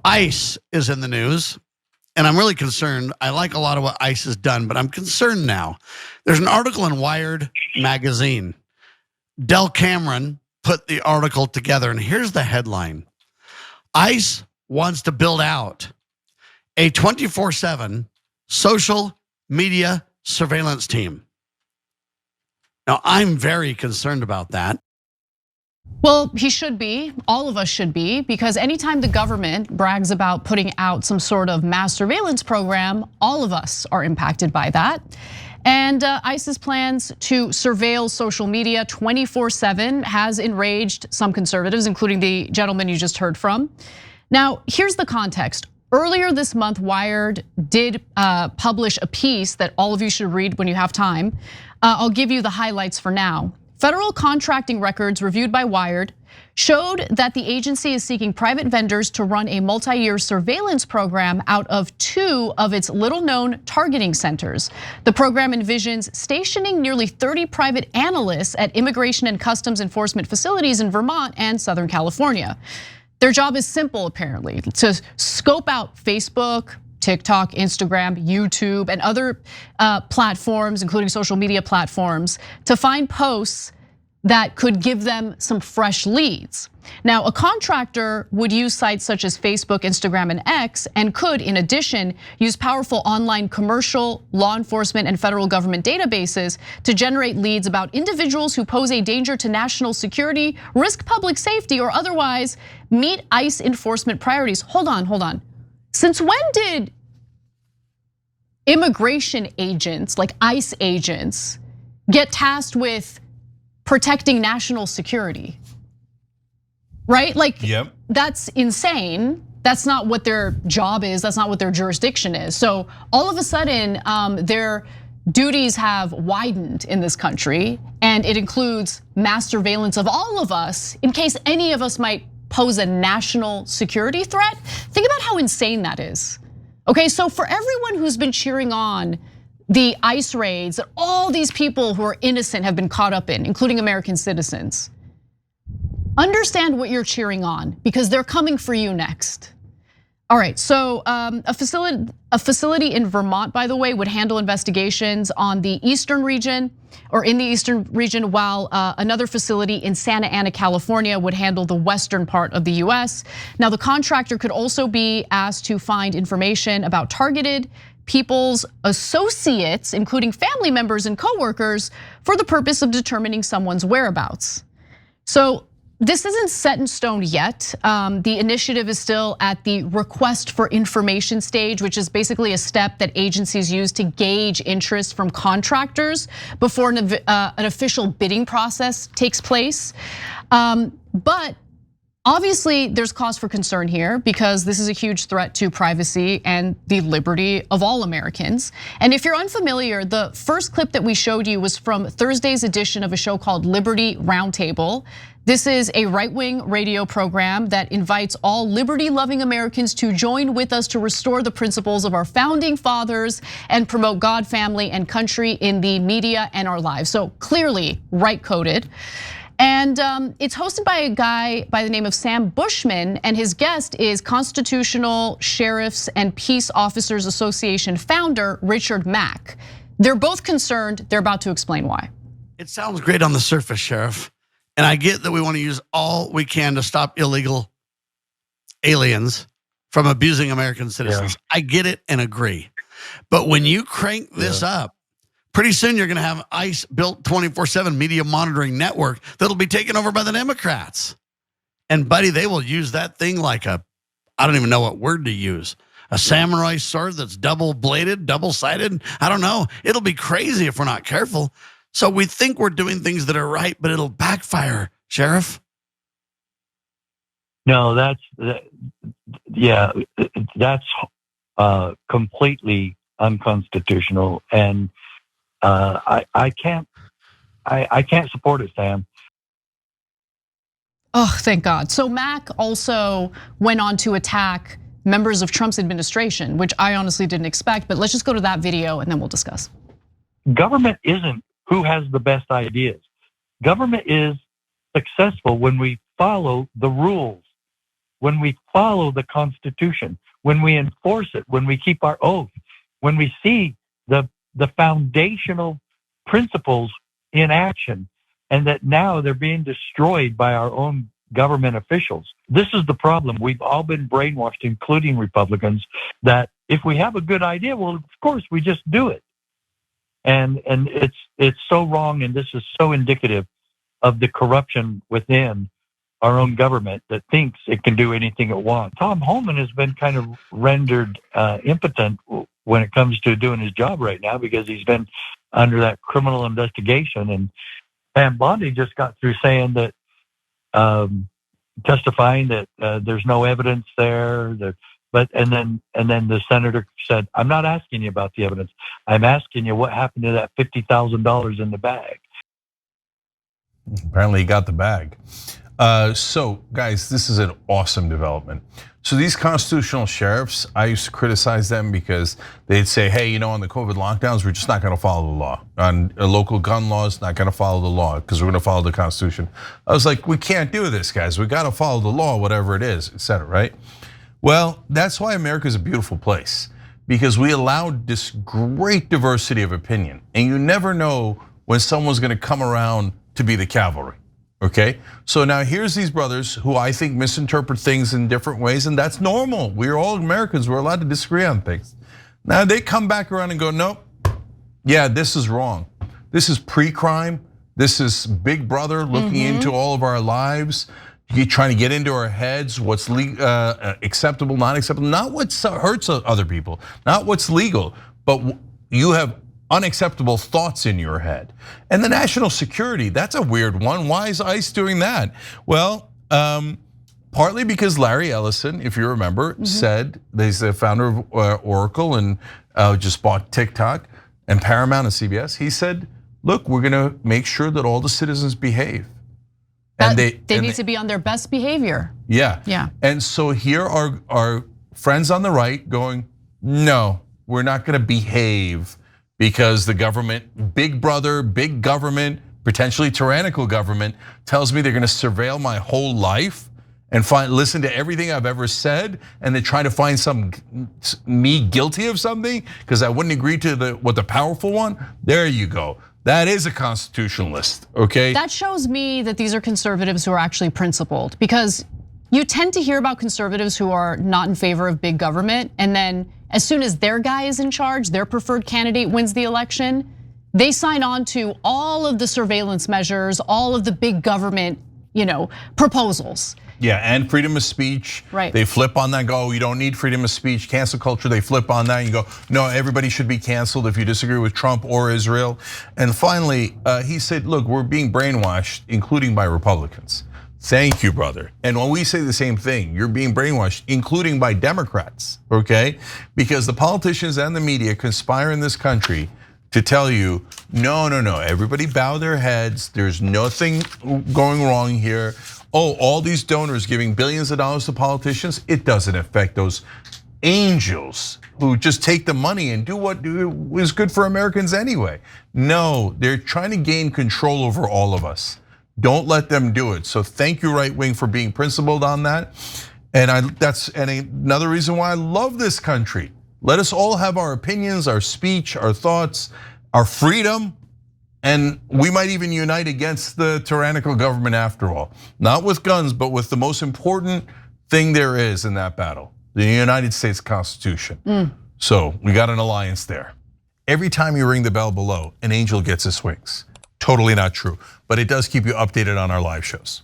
ICE is in the news, and I'm really concerned. I like a lot of what ICE has done, but I'm concerned now. There's an article in Wired magazine. Del Cameron put the article together, and here's the headline. ICE wants to build out a 24/7 social media surveillance team. Now, I'm very concerned about that. Well, he should be, all of us should be, because anytime the government brags about putting out some sort of mass surveillance program, all of us are impacted by that. And ICE's plans to surveil social media 24/7 has enraged some conservatives, including the gentleman you just heard from. Now, here's the context. Earlier this month, Wired did publish a piece that all of you should read when you have time. I'll give you the highlights for now. Federal contracting records reviewed by Wired showed that the agency is seeking private vendors to run a multi-year surveillance program out of 2 of its little-known targeting centers. The program envisions stationing nearly 30 private analysts at immigration and customs enforcement facilities in Vermont and Southern California. Their job is simple, apparently, to scope out Facebook, TikTok, Instagram, YouTube, and other platforms, including social media platforms, to find posts that could give them some fresh leads. Now, a contractor would use sites such as Facebook, Instagram, and X, and could, in addition, use powerful online commercial, law enforcement, and federal government databases to generate leads about individuals who pose a danger to national security, risk public safety, or otherwise meet ICE enforcement priorities. Hold on. Since when did immigration agents, like ICE agents, get tasked with protecting national security? Right? Like, yep. That's insane. That's not what their job is. That's not what their jurisdiction is. So all of a sudden, their duties have widened in this country, and it includes mass surveillance of all of us in case any of us might pose a national security threat. Think about how insane that is. Okay, so for everyone who's been cheering on the ICE raids that all these people who are innocent have been caught up in, including American citizens, understand what you're cheering on, because they're coming for you next. All right, so a facility in Vermont, by the way, would handle investigations on the eastern region, or in the eastern region, while another facility in Santa Ana, California would handle the western part of the US. Now, the contractor could also be asked to find information about targeted people's associates, including family members and coworkers, for the purpose of determining someone's whereabouts. So this isn't set in stone yet. The initiative is still at the request for information stage, which is basically a step that agencies use to gauge interest from contractors before an official bidding process takes place. But obviously, there's cause for concern here because this is a huge threat to privacy and the liberty of all Americans. And if you're unfamiliar, the first clip that we showed you was from Thursday's edition of a show called Liberty Roundtable. This is a right-wing radio program that invites all liberty-loving Americans to join with us to restore the principles of our founding fathers and promote God, family, and country in the media and our lives. So clearly right-coded. And it's hosted by a guy by the name of Sam Bushman, and his guest is Constitutional Sheriffs and Peace Officers Association founder Richard Mack. They're both concerned. They're about to explain why. It sounds great on the surface, Sheriff. And I get that we want to use all we can to stop illegal aliens from abusing American citizens. Yeah. I get it and agree. But when you crank this up, pretty soon you're going to have ICE built 24/7 media monitoring network that'll be taken over by the Democrats. And buddy, they will use that thing like I don't even know what word to use. A samurai sword that's double-bladed, double-sided. I don't know. It'll be crazy if we're not careful. So we think we're doing things that are right, but it'll backfire, Sheriff. No, that's completely unconstitutional, and I can't support it, Sam. Oh, thank God. So Mack also went on to attack members of Trump's administration, which I honestly didn't expect, but let's just go to that video and then we'll discuss. Government isn't who has the best ideas. Government is successful when we follow the rules. when we follow the Constitution, when we enforce it, when we keep our oath, when we see the foundational principles in action, and that now they're being destroyed by our own government officials. This is the problem. We've all been brainwashed, including Republicans, that if we have a good idea, well, of course, we just do it. And it's so wrong, and this is so indicative of the corruption within our own government that thinks it can do anything it wants. Tom Homan has been kind of rendered impotent when it comes to doing his job right now because he's been under that criminal investigation. And Pam Bondi just got through saying that, testifying that there's no evidence there. And then the senator said, "I'm not asking you about the evidence. I'm asking you what happened to that $50,000 in the bag." Apparently, he got the bag. So, guys, this is an awesome development. So these constitutional sheriffs, I used to criticize them because they'd say, hey, you know, on the COVID lockdowns, we're just not gonna follow the law. On local gun laws, not gonna follow the law because we're gonna follow the Constitution. I was like, we can't do this, guys. We gotta follow the law, whatever it is, et cetera, right? Well, that's why America is a beautiful place, because we allowed this great diversity of opinion. And you never know when someone's gonna come around to be the cavalry. Okay, so now here's these brothers who I think misinterpret things in different ways, and that's normal. We're all Americans, we're allowed to disagree on things. Now they come back around and go, nope, yeah, this is wrong. This is pre-crime. This is Big Brother looking into all of our lives. You're trying to get into our heads, what's acceptable, not acceptable, not what hurts other people, not what's legal, but you have unacceptable thoughts in your head. And the national security, that's a weird one. Why is ICE doing that? Well, partly because Larry Ellison, if you remember, said, he's the founder of Oracle and just bought TikTok and Paramount and CBS. He said, look, we're gonna make sure that all the citizens behave. And they need to be on their best behavior. Yeah. Yeah. And so here are our friends on the right going, no, we're not gonna behave because the government, Big Brother, big government, potentially tyrannical government, tells me they're gonna surveil my whole life and listen to everything I've ever said, and then try to find me guilty of something because I wouldn't agree to what the powerful one. There you go. That is a constitutionalist, okay? That shows me that these are conservatives who are actually principled, because you tend to hear about conservatives who are not in favor of big government, and then as soon as their guy is in charge, their preferred candidate wins the election, they sign on to all of the surveillance measures, all of the big government, proposals. Yeah, and freedom of speech. Right. They flip on that and go, you don't need freedom of speech. Cancel culture, they flip on that and you go, no, everybody should be canceled if you disagree with Trump or Israel. And finally, he said, look, we're being brainwashed, including by Republicans. Thank you, brother. And when we say the same thing, you're being brainwashed, including by Democrats, okay? Because the politicians and the media conspire in this country to tell you, no, everybody bow their heads. There's nothing going wrong here. Oh, all these donors giving billions of dollars to politicians, it doesn't affect those angels who just take the money and do what is good for Americans anyway. No, they're trying to gain control over all of us. Don't let them do it. So thank you, right wing, for being principled on that. And that's another reason why I love this country. Let us all have our opinions, our speech, our thoughts, our freedom. And we might even unite against the tyrannical government after all. Not with guns, but with the most important thing there is in that battle, the United States Constitution. So we got an alliance there. Every time you ring the bell below, an angel gets his wings. Totally not true, but it does keep you updated on our live shows.